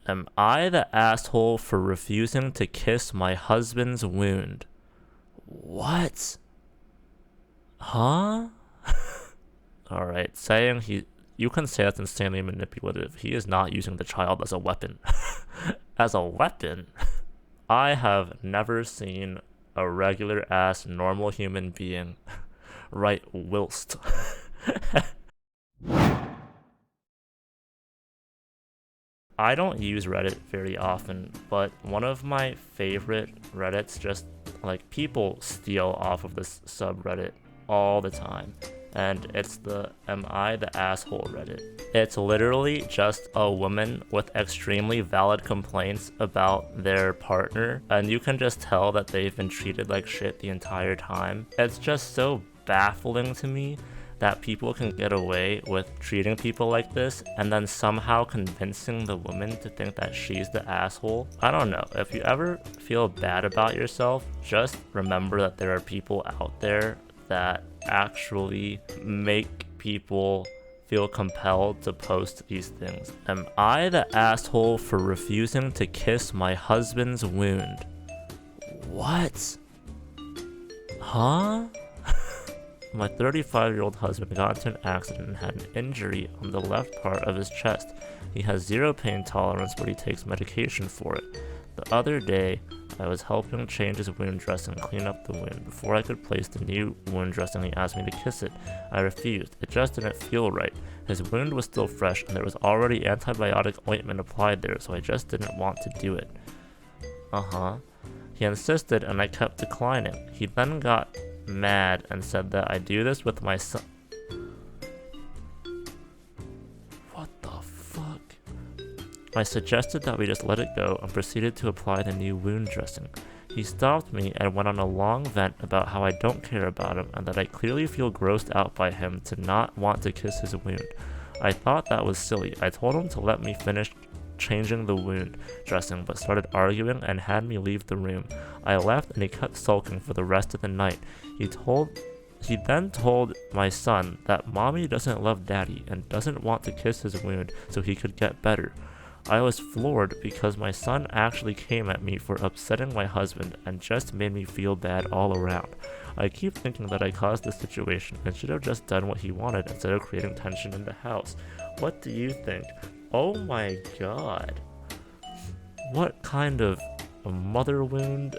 Am I the asshole for refusing to kiss my husband's wound? What? Huh? Alright, you can say that's insanely manipulative. He is not using the child as a weapon. As a weapon? I have never seen a regular ass normal human being write whilst. I don't use Reddit very often, but one of my favorite Reddits, just like, people steal off of this subreddit all the time, and it's the Am I the Asshole Reddit. It's literally just a woman with extremely valid complaints about their partner, and you can just tell that they've been treated like shit the entire time. It's just so baffling to me that people can get away with treating people like this and then somehow convincing the woman to think that she's the asshole. I don't know. If you ever feel bad about yourself, just remember that there are people out there that actually make people feel compelled to post these things. Am I the asshole for refusing to kiss my husband's wound? What? Huh? My 35-year-old husband got into an accident and had an injury on the left part of his chest. He has zero pain tolerance, but he takes medication for it. The other day, I was helping change his wound dressing and clean up the wound. Before I could place the new wound dressing, he asked me to kiss it. I refused. It just didn't feel right. His wound was still fresh, and there was already antibiotic ointment applied there, so I just didn't want to do it. He insisted, and I kept declining. He then got mad and said that I do this with my son. What the fuck? I suggested that we just let it go and proceeded to apply the new wound dressing. He stopped me and went on a long vent about how I don't care about him and that I clearly feel grossed out by him to not want to kiss his wound. I thought that was silly. I told him to let me finish changing the wound dressing, but started arguing and had me leave the room. I left and he kept sulking for the rest of the night. He then told my son that mommy doesn't love daddy and doesn't want to kiss his wound so he could get better. I was floored because my son actually came at me for upsetting my husband and just made me feel bad all around. I keep thinking that I caused this situation and should have just done what he wanted instead of creating tension in the house. What do you think? Oh my god. What kind of a mother wound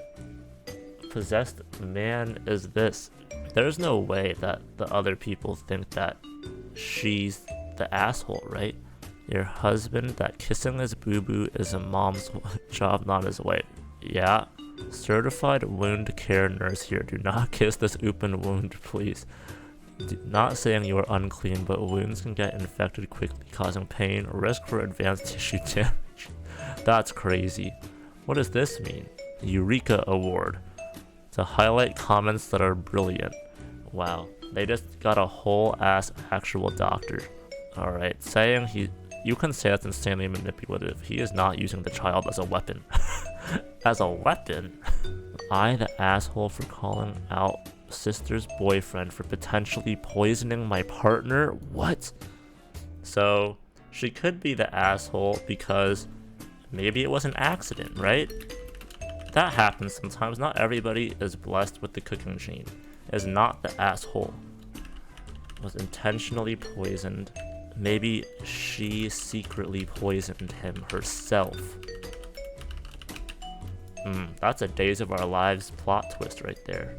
possessed man is this? There's no way that the other people think that she's the asshole, right? Your husband, that kissing his boo-boo is a mom's job, not his wife. Yeah. Certified wound care nurse here. Do not kiss this open wound, please. Not saying you are unclean, but wounds can get infected quickly, causing pain or risk for advanced tissue damage. That's crazy. What does this mean? Eureka Award. To highlight comments that are brilliant. Wow, they just got a whole ass actual doctor. Alright, you can say that's insanely manipulative. He is not using the child as a weapon. As a weapon? I the asshole for calling out sister's boyfriend for potentially poisoning my partner? What? So she could be the asshole because maybe it was an accident, right? That happens sometimes. Not everybody is blessed with the cooking gene. Is not the asshole. Was intentionally poisoned. Maybe she secretly poisoned him herself. That's a Days of Our Lives plot twist right there.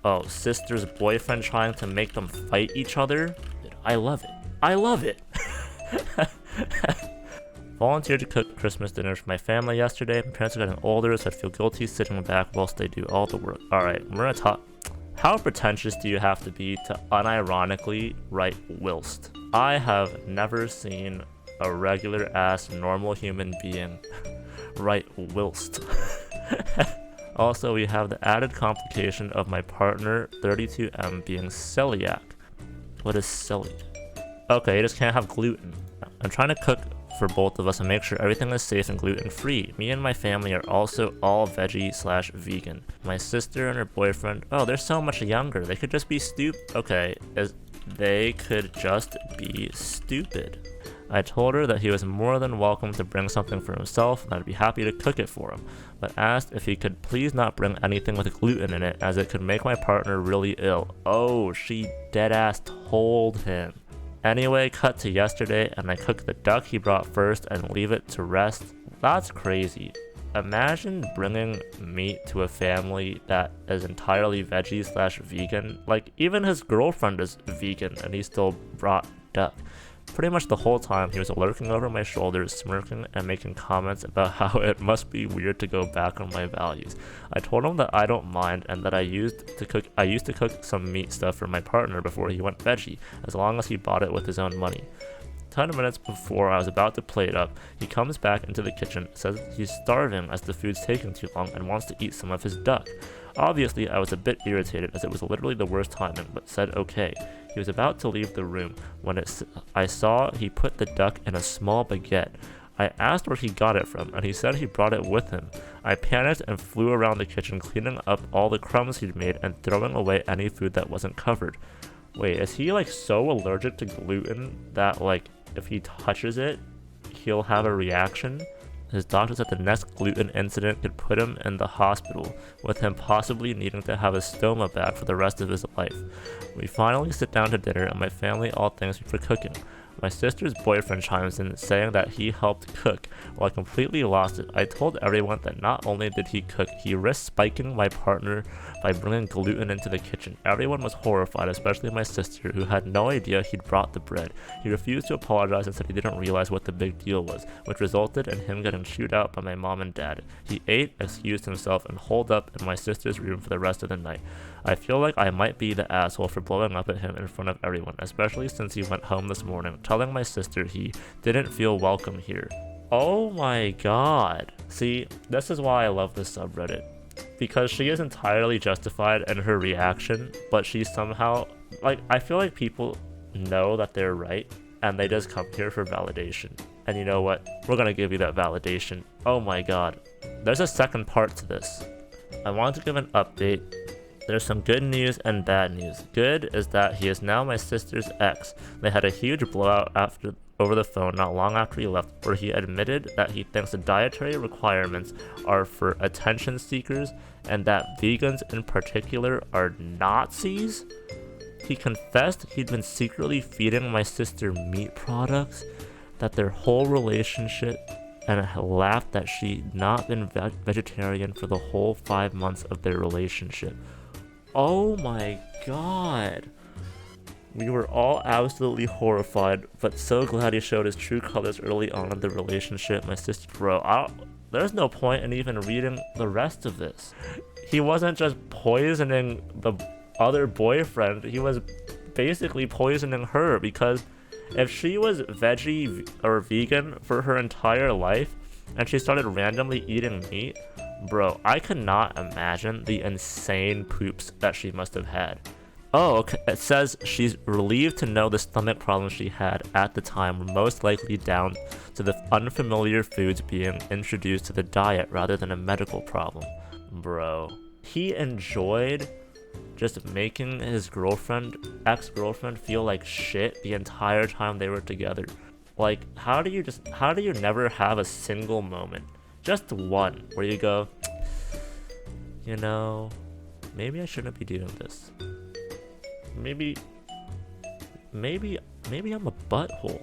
Oh, sister's boyfriend trying to make them fight each other? I love it. I love it! Volunteered to cook Christmas dinner for my family yesterday. My parents are getting older, so I feel guilty sitting back whilst they do all the work. Alright, we're gonna talk. How pretentious do you have to be to unironically write whilst? I have never seen a regular ass normal human being write whilst. Also, we have the added complication of my partner, 32M, being celiac. What is celiac? Okay, you just can't have gluten. I'm trying to cook for both of us and make sure everything is safe and gluten-free. Me and my family are also all veggie/vegan. My sister and her boyfriend, oh, they're so much younger. They could just be stupid. Okay, they could just be stupid. I told her that he was more than welcome to bring something for himself and I'd be happy to cook it for him, but asked if he could please not bring anything with gluten in it as it could make my partner really ill. Oh, she deadass told him. Anyway, cut to yesterday and I cooked the duck he brought first and leave it to rest. That's crazy. Imagine bringing meat to a family that is entirely veggie/vegan. Like, even his girlfriend is vegan and he still brought duck. Pretty much the whole time he was lurking over my shoulders, smirking and making comments about how it must be weird to go back on my values. I told him that I don't mind and that I used to cook some meat stuff for my partner before he went veggie, as long as he bought it with his own money. 10 minutes before I was about to plate up, he comes back into the kitchen, says he's starving as the food's taking too long and wants to eat some of his duck. Obviously, I was a bit irritated as it was literally the worst timing, but said okay. He was about to leave the room when I saw he put the duck in a small baguette. I asked where he got it from, and he said he brought it with him. I panicked and flew around the kitchen cleaning up all the crumbs he'd made and throwing away any food that wasn't covered. Wait, is he like so allergic to gluten that like if he touches it, he'll have a reaction? His doctor said the next gluten incident could put him in the hospital, with him possibly needing to have a stoma bag for the rest of his life. We finally sit down to dinner and my family all thanks me for cooking. My sister's boyfriend chimes in, saying that he helped cook. While I completely lost it, I told everyone that not only did he cook, he risked spiking my partner by bringing gluten into the kitchen. Everyone was horrified, especially my sister, who had no idea he'd brought the bread. He refused to apologize and said he didn't realize what the big deal was, which resulted in him getting chewed out by my mom and dad. He ate, excused himself, and holed up in my sister's room for the rest of the night. I feel like I might be the asshole for blowing up at him in front of everyone, especially since he went home this morning, telling my sister he didn't feel welcome here. Oh my god. See, this is why I love this subreddit. Because she is entirely justified in her reaction, but she somehow, like, I feel like people know that they're right, and they just come here for validation. And you know what? We're gonna give you that validation. Oh my god. There's a second part to this. I want to give an update. There's some good news and bad news. Good is that he is now my sister's ex. They had a huge blowout over the phone not long after he left, where he admitted that he thinks the dietary requirements are for attention seekers and that vegans in particular are Nazis. He confessed he'd been secretly feeding my sister meat products, that their whole relationship, and laughed that she'd not been vegetarian for the whole 5 months of their relationship. Oh my god. We were all absolutely horrified, but so glad he showed his true colors early on in the relationship. My sister, bro, there's no point in even reading the rest of this. He wasn't just poisoning the other boyfriend, he was basically poisoning her, because if she was veggie or vegan for her entire life and she started randomly eating meat, bro, I could not imagine the insane poops that she must have had. Oh, okay. It says she's relieved to know the stomach problems she had at the time were most likely down to the unfamiliar foods being introduced to the diet rather than a medical problem. Bro, he enjoyed just making his ex-girlfriend feel like shit the entire time they were together. Like, how do you never have a single moment, just one, where you go, you know, maybe I shouldn't be doing this. Maybe I'm a butthole.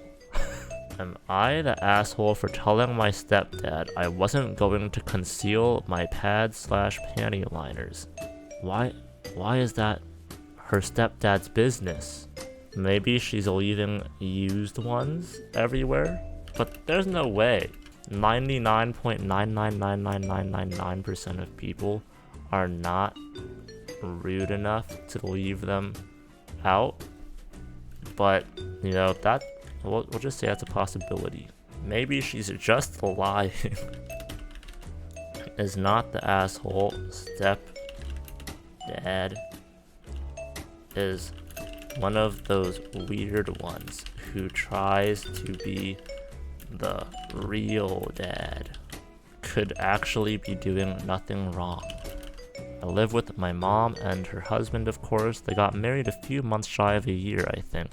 Am I the asshole for telling my stepdad I wasn't going to conceal my pads/panty liners? Why is that her stepdad's business? Maybe she's leaving used ones everywhere? But there's no way. 99.9999999% of people are not rude enough to leave them out. But, you know, that we'll just say that's a possibility. Maybe she's just lying. Is not the asshole. Stepdad is one of those weird ones who tries to be the real dad. Could actually be doing nothing wrong. I live with my mom and her husband, of course. They got married a few months shy of a year, I think.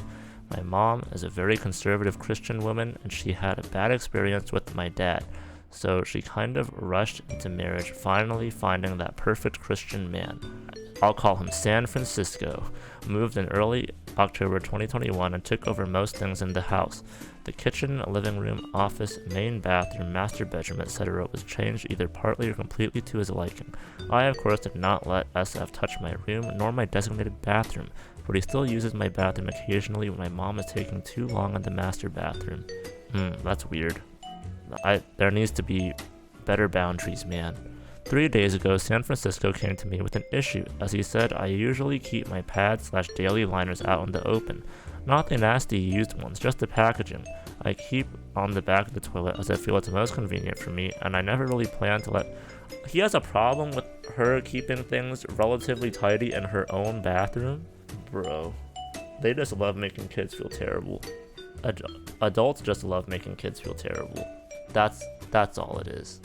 My mom is a very conservative Christian woman, and she had a bad experience with my dad, so she kind of rushed into marriage, finally finding that perfect Christian man. I'll call him San Francisco. Moved in early October 2021 and took over most things in the house. The kitchen, living room, office, main bathroom, master bedroom, etc. was changed either partly or completely to his liking. I, of course, did not let SF touch my room nor my designated bathroom, but he still uses my bathroom occasionally when my mom is taking too long in the master bathroom. That's weird. There needs to be better boundaries, man. 3 days ago, San Francisco came to me with an issue, as he said I usually keep my pad/daily liners out in the open. Not the nasty used ones, just the packaging. I keep on the back of the toilet as I feel it's most convenient for me, and I never really plan to let... He has a problem with her keeping things relatively tidy in her own bathroom? Bro. They just love making kids feel terrible. Adults just love making kids feel terrible. That's all it is.